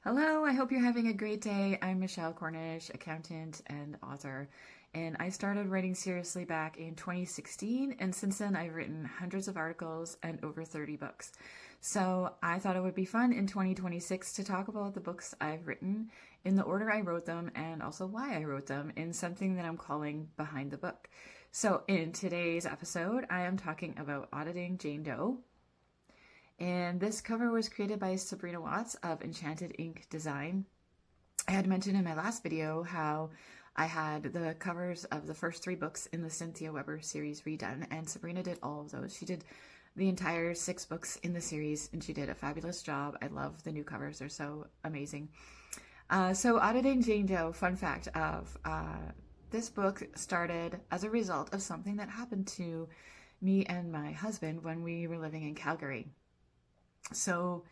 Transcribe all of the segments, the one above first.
Hello, I hope you're having a great day. I'm Michelle Cornish, accountant and author, and I started writing seriously back in 2016, and since then I've written hundreds of articles and over 30 books. So I thought it would be fun in 2026 to talk about the books I've written in the order I wrote them and also why I wrote them in something that I'm calling Behind the Book. So in today's episode, I am talking about Auditing Jane Doe. And this cover was created by Sabrina Watts of Enchanted Ink Design. I had mentioned in my last video how I had the covers of the first 3 books in the Cynthia Webber series redone, and Sabrina did all of those. She did the entire 6 books in the series, and she did a fabulous job. I love the new covers. They're so amazing. So Auditing Jane Doe, fun fact of this book started as a result of something that happened to me and my husband when we were living in Calgary. So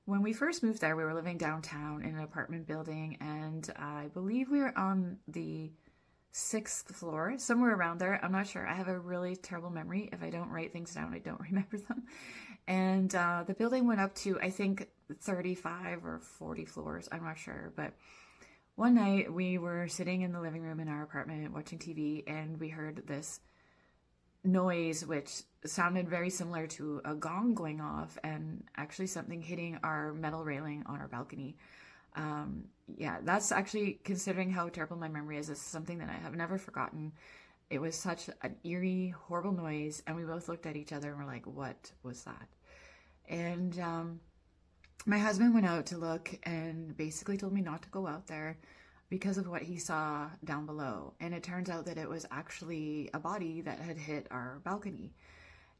when we first moved there, we were living downtown in an apartment building, and I believe we were on the 6th floor, somewhere around there. I'm not sure. I have a really terrible memory. If I don't write things down, I don't remember them. And the building went up to, I think, 35 or 40 floors. I'm not sure. But one night we were sitting in the living room in our apartment watching TV, and we heard this noise which sounded very similar to a gong going off and actually something hitting our metal railing on our balcony. Yeah, that's actually, considering how terrible my memory is something that I have never forgotten. It was such an eerie, horrible noise, and we both looked at each other and were like, what was that? And my husband went out to look and basically told me not to go out there because of what he saw down below. And it turns out that it was actually a body that had hit our balcony.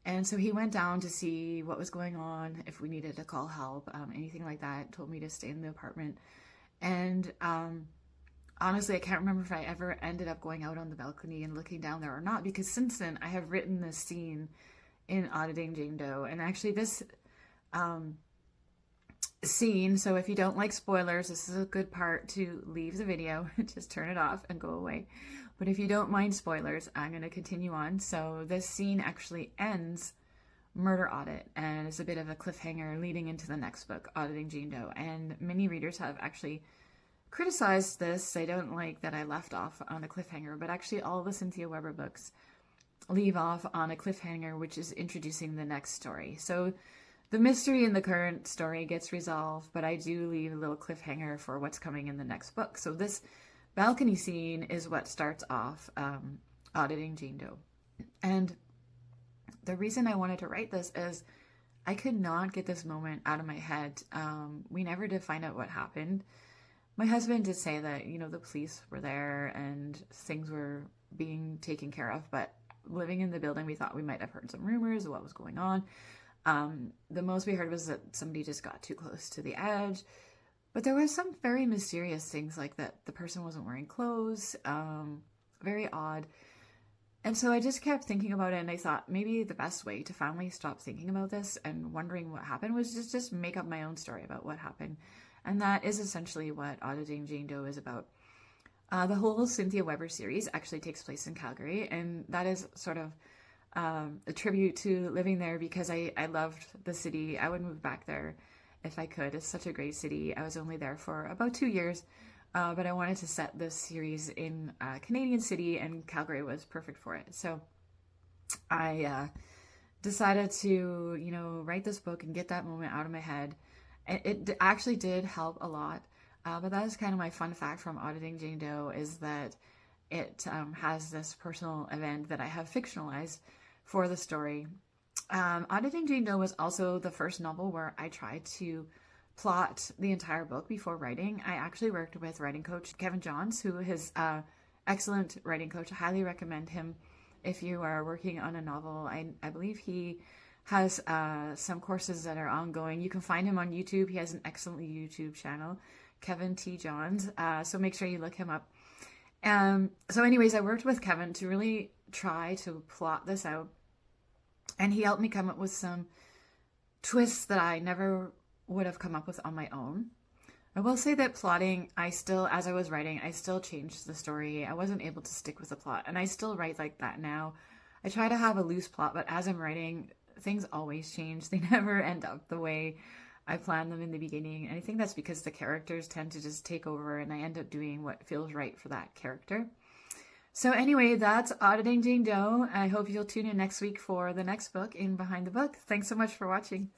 And so he went down to see what was going on, if we needed to call help, anything like that, told me to stay in the apartment. And honestly, I can't remember if I ever ended up going out on the balcony and looking down there or not, because since then I have written this scene in Auditing Jane Doe. And actually this scene, so if you don't like spoilers, this is a good part to leave the video. Just turn it off and go away. But if you don't mind spoilers, I'm going to continue on. So this scene actually ends Murder Audit, and it's a bit of a cliffhanger leading into the next book, Auditing Jane Doe. And many readers have actually criticized this. They don't like that I left off on a cliffhanger, but actually all the Cynthia Webber books leave off on a cliffhanger, which is introducing the next story. So the mystery in the current story gets resolved, but I do leave a little cliffhanger for what's coming in the next book. So this balcony scene is what starts off Auditing Jane Doe. And the reason I wanted to write this is I could not get this moment out of my head. We never did find out what happened. My husband did say that, the police were there and things were being taken care of, but living in the building, we thought we might have heard some rumors of what was going on. The most we heard was that somebody just got too close to the edge, but there was some very mysterious things, like that the person wasn't wearing clothes, very odd. And so I just kept thinking about it, and I thought maybe the best way to finally stop thinking about this and wondering what happened was just make up my own story about what happened. And that is essentially what Auditing Jane Doe is about. The whole Cynthia Webber series actually takes place in Calgary, and that is sort of a tribute to living there because I loved the city. I would move back there if I could. It's such a great city. I was only there for about 2 years, but I wanted to set this series in a Canadian city, and Calgary was perfect for it. So I decided to, write this book and get that moment out of my head. It actually did help a lot, but that is kind of my fun fact from Auditing Jane Doe, is that it has this personal event that I have fictionalized for the story. Auditing Jane Doe was also the first novel where I tried to plot the entire book before writing. I actually worked with writing coach Kevin Johns, who is excellent writing coach. I highly recommend him if you are working on a novel. I believe he has some courses that are ongoing. You can find him on YouTube. He has an excellent YouTube channel, Kevin T. Johns. So make sure you look him up. So anyways, I worked with Kevin to really try to plot this out, and he helped me come up with some twists that I never would have come up with on my own. I will say that plotting, as I was writing, I still changed the story. I wasn't able to stick with the plot, and I still write like that now. I try to have a loose plot, but as I'm writing, things always change. They never end up the way I plan them in the beginning. And I think that's because the characters tend to just take over and I end up doing what feels right for that character. So anyway, that's Auditing Jane Doe. I hope you'll tune in next week for the next book in Behind the Book. Thanks so much for watching.